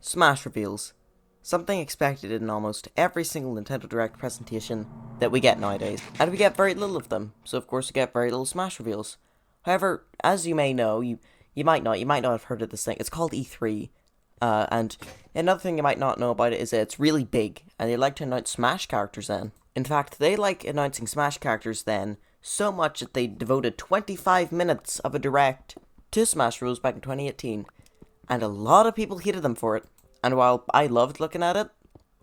Smash reveals. Something expected in almost every single Nintendo Direct presentation that we get nowadays, and we get very little of them, so of course we get very little Smash reveals. However, as you may know, you might not have heard of this thing. It's called E3, and another thing you might not know about it is that it's really big, and they like to announce Smash characters then. In fact, they like announcing Smash characters then so much that they devoted 25 minutes of a Direct to Smash rules back in 2018, and a lot of people hated them for it. And while I loved looking at it,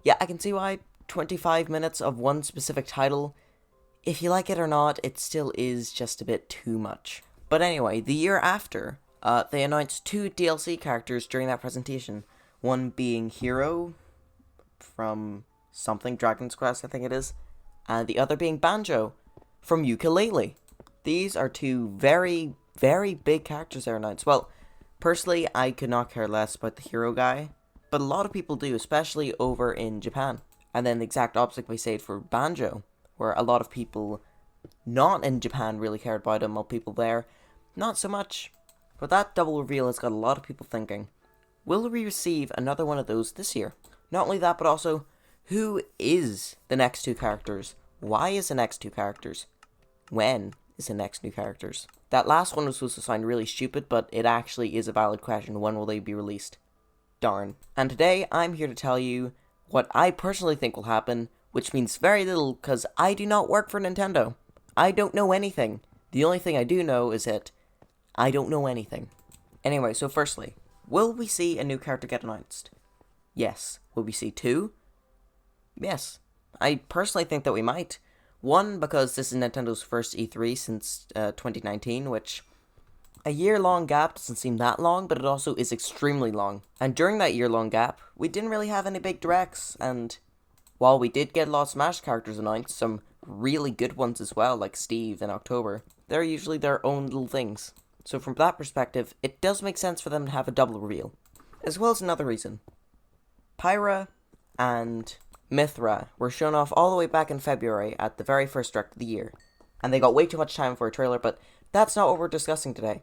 yeah, I can see why 25 minutes of one specific title, if you like it or not, it still is just a bit too much. But anyway, the year after, they announced 2 DLC characters during that presentation. One being Hero from something, Dragon's Quest I think it is, and the other being Banjo from Yooka-Laylee. These are 2 very, very big characters they're announced. Well, personally, I could not care less about the Hero guy, but a lot of people do, especially over in Japan. And then the exact opposite can be said for Banjo, where a lot of people not in Japan really cared about him, while people there, not so much. But that double reveal has got a lot of people thinking, will we receive another one of those this year? Not only that, but also, who is the next 2 characters? Why is the next 2 characters? When is the next new characters? That last one was supposed to sound really stupid, but it actually is a valid question. When will they be released? Darn. And today, I'm here to tell you what I personally think will happen, which means very little, because I do not work for Nintendo. I don't know anything. The only thing I do know is that I don't know anything. Anyway, so firstly, will we see a new character get announced? Yes. Will we see 2? Yes. I personally think that we might. One, because this is Nintendo's first E3 since 2019, which a year-long gap doesn't seem that long, but it also is extremely long. And during that year-long gap, we didn't really have any big directs, and while we did get a lot of Smash characters announced, some really good ones as well, like Steve in October, they're usually their own little things. So from that perspective, it does make sense for them to have a double reveal. As well as another reason. Pyra and Mythra were shown off all the way back in February at the very first direct of the year, and they got way too much time for a trailer, but that's not what we're discussing today,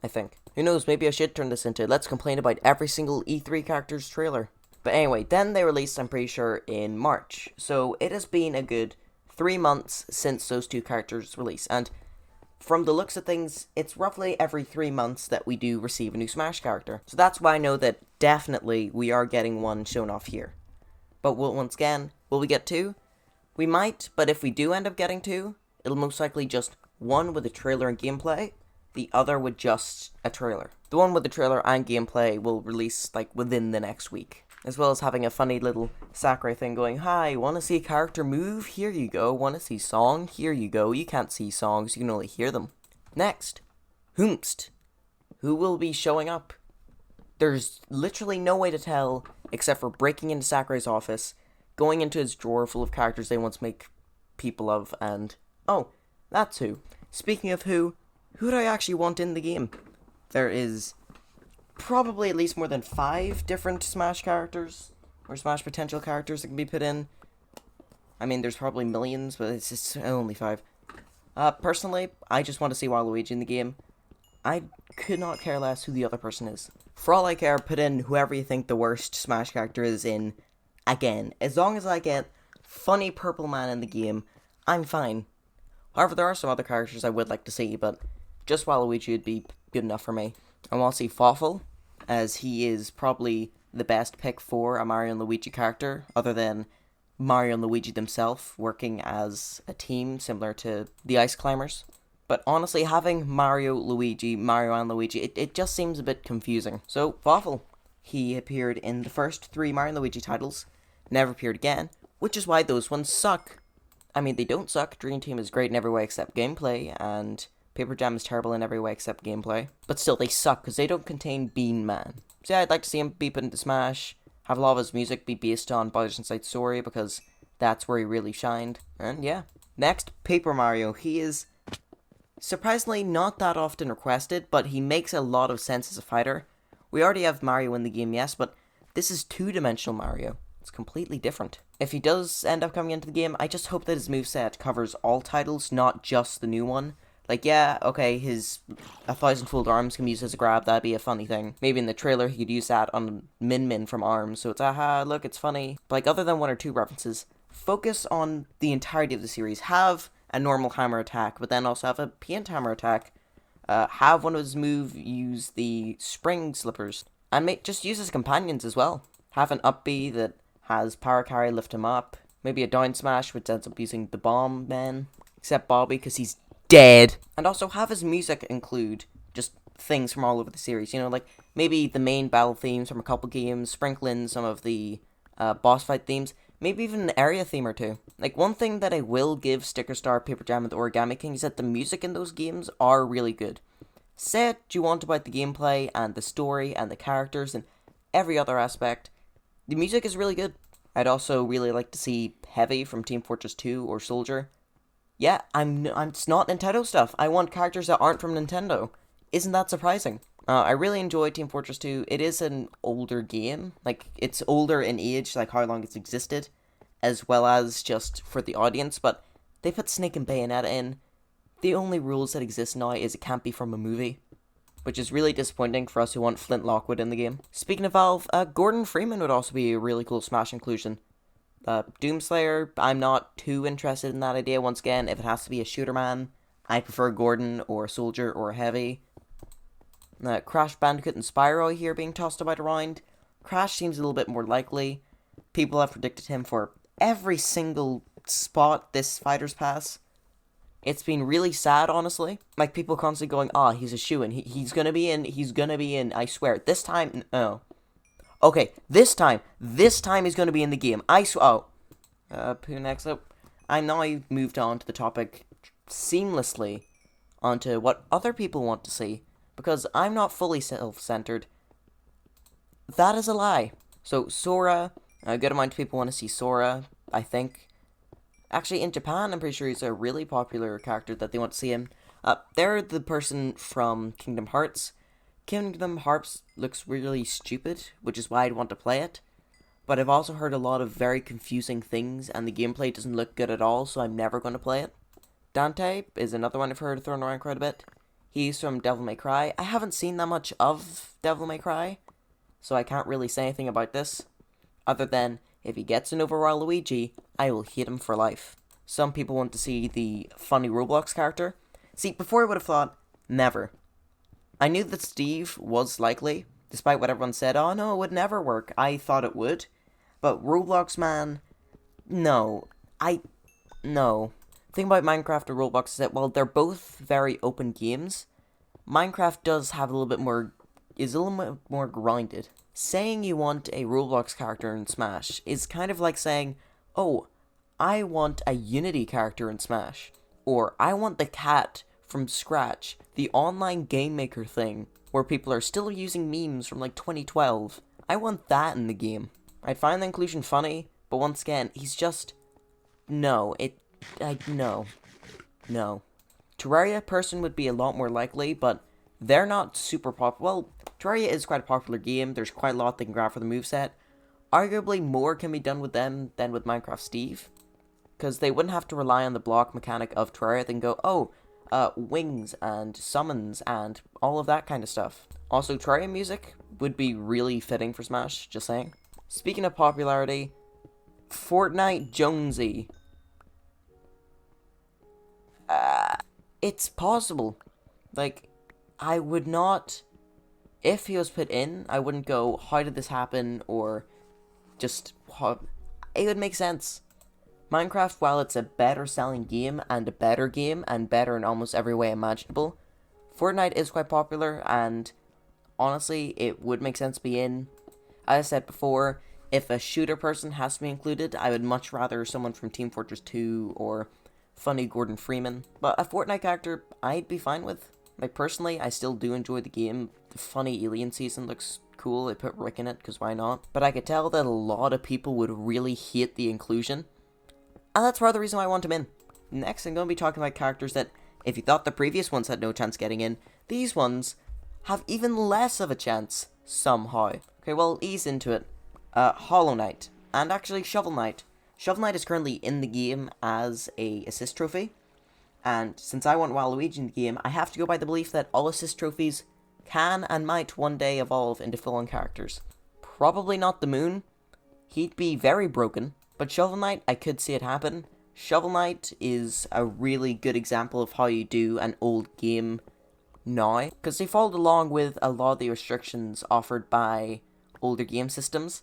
I think. Who knows, maybe I should turn this into let's complain about every single E3 character's trailer. But anyway, then they released, I'm pretty sure, in March, so it has been a good 3 months since those 2 characters release, and from the looks of things, it's roughly every 3 months that we do receive a new Smash character. So that's why I know that definitely we are getting one shown off here. But once again, will we get 2? We might, but if we do end up getting 2, it'll most likely just one with a trailer and gameplay, the other with just a trailer. The one with the trailer and gameplay will release like within the next week, as well as having a funny little Sakurai thing going, hi, wanna see a character move? Here you go. Wanna see song? Here you go. You can't see songs, you can only hear them. Next, Whomst. Who will be showing up? There's literally no way to tell, except for breaking into Sakurai's office, going into his drawer full of characters they once make people of, and oh, that's who. Speaking of who do I actually want in the game? There is probably at least more than 5 different Smash characters, or Smash potential characters that can be put in. I mean, there's probably millions, but it's just only 5. Personally, I just want to see Waluigi in the game. I could not care less who the other person is. For all I care, put in whoever you think the worst Smash character is in. Again, as long as I get funny purple man in the game, I'm fine. However, there are some other characters I would like to see, but just Waluigi would be good enough for me. I want to see Fawful, as he is probably the best pick for a Mario and Luigi character, other than Mario and Luigi themselves working as a team similar to the Ice Climbers. But honestly, having Mario and Luigi, it just seems a bit confusing. So, Fawful. He appeared in the first 3 Mario and Luigi titles, never appeared again, which is why those ones suck. I mean, they don't suck. Dream Team is great in every way except gameplay, and Paper Jam is terrible in every way except gameplay. But still, they suck, because they don't contain Bean Man. So yeah, I'd like to see him be put into Smash, have a lot of his music be based on Bowser's Inside Story, because that's where he really shined. And yeah. Next, Paper Mario. He is surprisingly not that often requested, but he makes a lot of sense as a fighter. We already have Mario in the game, yes, but this is 2-dimensional Mario. It's completely different. If he does end up coming into the game, I just hope that his moveset covers all titles, not just the new one, Like, yeah, okay, his 1,000-fold arms can be used as a grab, that'd be a funny thing. Maybe in the trailer he could use that on Min Min from ARMS, so it's, aha, look, it's funny. But, like, other than one or two references, focus on the entirety of the series. Have a normal hammer attack, but then also have a paint hammer attack. Have one of his moves use the spring slippers. And just use his companions as well. Have an up B that has power carry lift him up. Maybe a down smash, which ends up using the bomb men. Except Bobby, because he's dead. And also have his music include just things from all over the series. You know, like maybe the main battle themes from a couple games, sprinkle in some of the boss fight themes, maybe even an area theme or two. Like, one thing that I will give Sticker Star, Paper Jam, and the Origami King is that the music in those games are really good. Say what you want about the gameplay and the story and the characters and every other aspect, the music is really good. I'd also really like to see Heavy from Team Fortress 2 or Soldier. Yeah, it's not Nintendo stuff. I want characters that aren't from Nintendo. Isn't that surprising? I really enjoy Team Fortress 2. It is an older game. Like, it's older in age, like how long it's existed, as well as just for the audience, but they put Snake and Bayonetta in. The only rules that exist now is it can't be from a movie, which is really disappointing for us who want Flint Lockwood in the game. Speaking of Valve, Gordon Freeman would also be a really cool Smash inclusion. Doomslayer, I'm not too interested in that idea. Once again, if it has to be a shooter man, I prefer Gordon or Soldier or Heavy. Crash Bandicoot and Spyro here being tossed about around. Crash seems a little bit more likely. People have predicted him for every single spot this Fighter's Pass. It's been really sad, honestly. Like, people constantly going, he's a shoo-in. He's gonna be in, I swear. This time, no. Okay, this time he's gonna be in the game. I swear. Who next up? I now moved on to the topic seamlessly onto what other people want to see, because I'm not fully self-centered. That is a lie. So, Sora, a good amount of people want to see Sora, I think. Actually, in Japan, I'm pretty sure he's a really popular character that they want to see him. They're the person from Kingdom Hearts. Kingdom Hearts looks really stupid, which is why I'd want to play it. But I've also heard a lot of very confusing things, and the gameplay doesn't look good at all, so I'm never going to play it. Dante is another one I've heard thrown around quite a bit. He's from Devil May Cry. I haven't seen that much of Devil May Cry, so I can't really say anything about this, other than, if he gets an overall Luigi, I will hate him for life. Some people want to see the funny Roblox character. See, before I would have thought, never. I knew that Steve was likely, despite what everyone said, oh no, it would never work. I thought it would. But Roblox, man, no. No. The thing about Minecraft and Roblox is that, while they're both very open games, Minecraft does have a little bit more grounded. Saying you want a Roblox character in Smash is kind of like saying, oh, I want a Unity character in Smash. Or, I want the cat from Scratch, the online game maker thing, where people are still using memes from like 2012. I want that in the game. I'd find the inclusion funny, but once again, he's just... No. No. Terraria person would be a lot more likely, but they're not super popular. Well, Terraria is quite a popular game. There's quite a lot they can grab for the moveset. Arguably, more can be done with them than with Minecraft Steve, because they wouldn't have to rely on the block mechanic of Terraria. They can go, wings and summons and all of that kind of stuff. Also, Terraria music would be really fitting for Smash, just saying. Speaking of popularity, Fortnite Jonesy. It's possible. Like, I would not... If he was put in, I wouldn't go, how did this happen, or just, how... It would make sense. Minecraft, while it's a better selling game, and better in almost every way imaginable, Fortnite is quite popular, and honestly, it would make sense to be in. As I said before, if a shooter person has to be included, I would much rather someone from Team Fortress 2, or funny Gordon Freeman. But a Fortnite character, I'd be fine with. Like, personally, I still do enjoy the game. The funny alien season looks cool. They put Rick in it, because why not? But I could tell that a lot of people would really hate the inclusion. And that's part of the reason why I want him in. Next, I'm going to be talking about characters that, if you thought the previous ones had no chance getting in, these ones have even less of a chance, somehow. Okay, well, ease into it. Hollow Knight, and actually Shovel Knight. Shovel Knight is currently in the game as a assist trophy. And since I want Waluigi in the game, I have to go by the belief that all assist trophies can and might one day evolve into full-on characters. Probably not the Moon. He'd be very broken. But Shovel Knight, I could see it happen. Shovel Knight is a really good example of how you do an old game now, because they followed along with a lot of the restrictions offered by older game systems.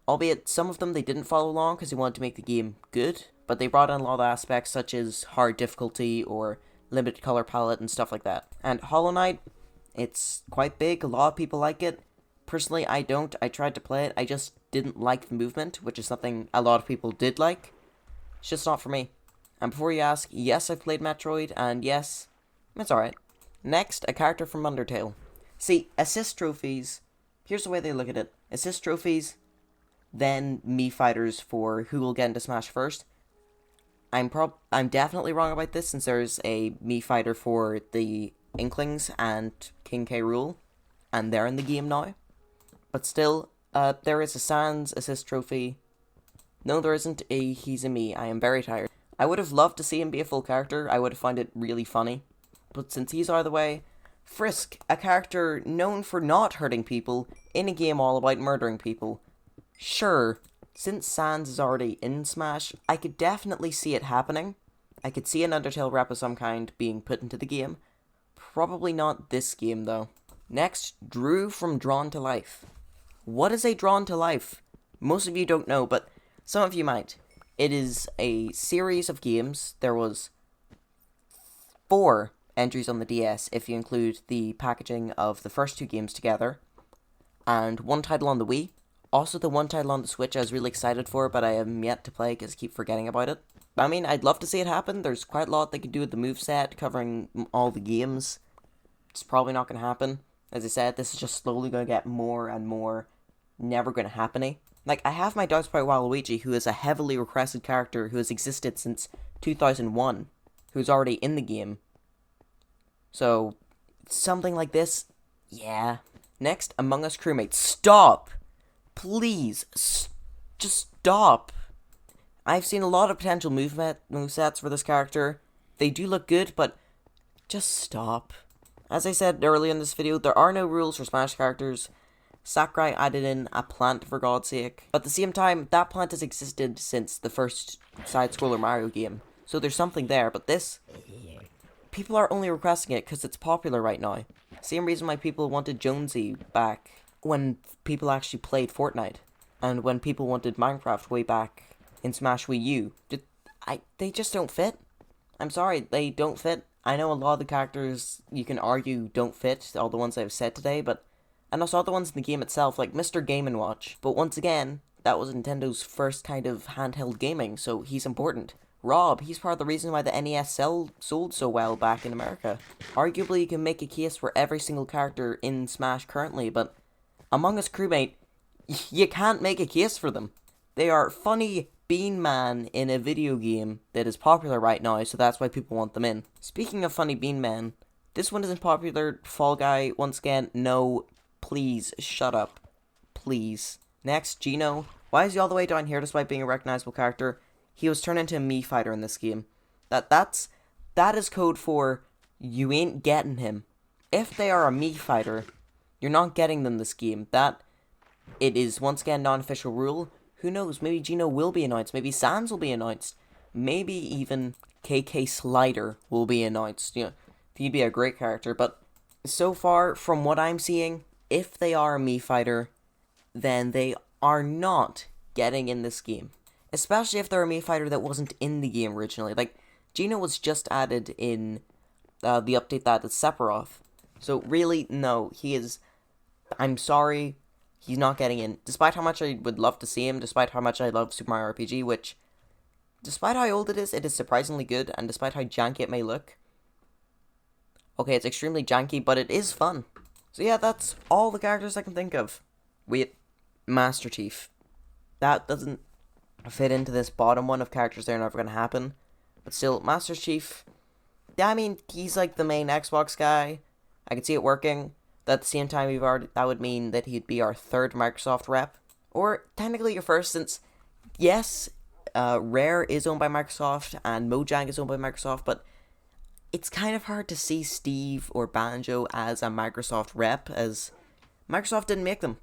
Albeit, some of them they didn't follow along because they wanted to make the game good, but they brought in a lot of aspects such as hard difficulty or limited color palette and stuff like that. And Hollow Knight, it's quite big, a lot of people like it. Personally, I don't. I tried to play it, I just didn't like the movement, which is something a lot of people did like. It's just not for me. And before you ask, yes, I've played Metroid, and yes, it's alright. Next, a character from Undertale. See, assist trophies, here's the way they look at it. Assist trophies, then Mii fighters for who will get into Smash first. I'm definitely wrong about this, since there's a Mii fighter for the Inklings and King K. Rool, and they're in the game now. But still, there is a Sans assist trophy. No, there isn't a He's a Mii. I am very tired. I would have loved to see him be a full character. I would have found it really funny. But since he's out of the way, Frisk, a character known for not hurting people in a game all about murdering people. Sure, since Sans is already in Smash, I could definitely see it happening. I could see an Undertale rep of some kind being put into the game. Probably not this game, though. Next, Drew from Drawn to Life. What is a Drawn to Life? Most of you don't know, but some of you might. It is a series of games. There was 4 entries on the DS, if you include the packaging of the first 2 games together, and 1 title on the Wii. Also, the 1 title on the Switch I was really excited for, but I am yet to play because I keep forgetting about it. I mean, I'd love to see it happen. There's quite a lot they could do with the moveset, covering all the games. It's probably not going to happen. As I said, this is just slowly going to get more and more never going to happen-y. Like, I have my doubts about Waluigi, who is a heavily requested character who has existed since 2001, who's already in the game. So, something like this, yeah. Next, Among Us crewmates. Stop! Please, just stop. I've seen a lot of potential movesets for this character. They do look good, but just stop. As I said earlier in this video, there are no rules for Smash characters. Sakurai added in a plant for God's sake. But at the same time, that plant has existed since the first side-scroller Mario game. So there's something there, but this... people are only requesting it because it's popular right now. Same reason why people wanted Jonesy back when people actually played Fortnite. And when people wanted Minecraft way back in Smash Wii U. They just don't fit. I'm sorry, they don't fit. I know a lot of the characters you can argue don't fit, all the ones I've said today, but... and also other ones in the game itself, like Mr. Game & Watch. But once again, that was Nintendo's first kind of handheld gaming, so he's important. Rob, he's part of the reason why the NES sold so well back in America. Arguably, you can make a case for every single character in Smash currently, but Among Us crewmate, you can't make a case for them. They are funny Bean Man in a video game that is popular right now, so that's why people want them in. Speaking of funny Bean Man, this one isn't popular. Fall Guy, once again, no, please, shut up. Please. Next, Gino. Why is he all the way down here despite being a recognizable character? He was turned into a Mii fighter in this game. That is code for you ain't getting him. If they are a Mii fighter, you're not getting them this game. It is once again non-official rule. Who knows? Maybe Gino will be announced. Maybe Sans will be announced. Maybe even KK Slider will be announced. You know, he'd be a great character. But so far, from what I'm seeing, if they are a Mii fighter, then they are not getting in this game. Especially if they're a Mii fighter that wasn't in the game originally. Like, Gino was just added in the update that is Sephiroth. So really, no, he is... I'm sorry, he's not getting in. Despite how much I would love to see him, despite how much I love Super Mario RPG, which, despite how old it is surprisingly good, and despite how janky it may look. Okay, it's extremely janky, but it is fun. So yeah, that's all the characters I can think of. Wait, Master Chief. That doesn't fit into this bottom one of characters that are never going to happen. But still, Master Chief, yeah, I mean, he's like the main Xbox guy. I could see it working. But at the same time, that would mean that he'd be our 3rd Microsoft rep. Or technically your first, since, yes, Rare is owned by Microsoft, and Mojang is owned by Microsoft, but it's kind of hard to see Steve or Banjo as a Microsoft rep, as Microsoft didn't make them.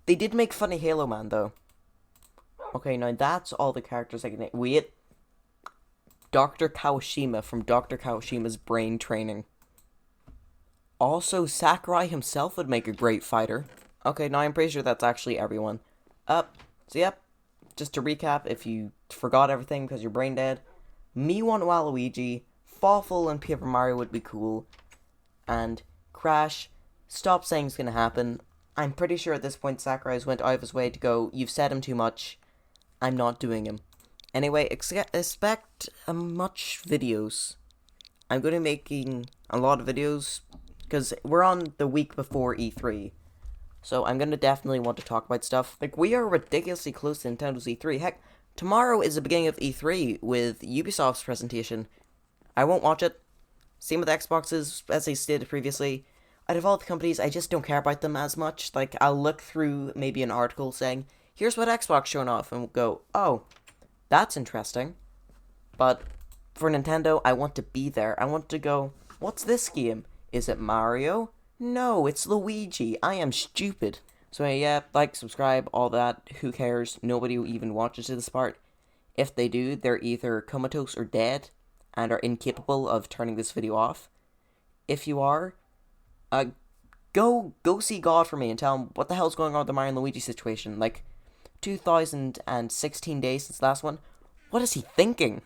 They did make Funny Halo Man, though. Okay, now that's all the characters I can name. Wait. Dr. Kawashima from Dr. Kawashima's Brain Training. Also, Sakurai himself would make a great fighter. Okay, now I'm pretty sure that's actually everyone. So yep, just to recap, if you forgot everything because your brain dead, me want Waluigi, Fawful and Paper Mario would be cool, and Crash, stop saying it's gonna happen. I'm pretty sure at this point Sakurai's went out of his way to go, you've said him too much, I'm not doing him. Anyway, expect much videos. I'm going to be making a lot of videos, because we're on the week before E3. So I'm going to definitely want to talk about stuff. Like, we are ridiculously close to Nintendo's E3. Heck, tomorrow is the beginning of E3 with Ubisoft's presentation. I won't watch it. Same with Xboxes, as I stated previously. Out of all the companies, I just don't care about them as much. Like, I'll look through maybe an article saying, here's what Xbox showing off, and we'll go, oh, that's interesting. But for Nintendo, I want to be there. I want to go, what's this game? Is it Mario? No, it's Luigi. I am stupid. So yeah, like, subscribe, all that. Who cares? Nobody even watches to this part. If they do, they're either comatose or dead and are incapable of turning this video off. If you are, go see God for me and tell him what the hell's going on with the Mario and Luigi situation. Like, 2016 days since the last one. What is he thinking?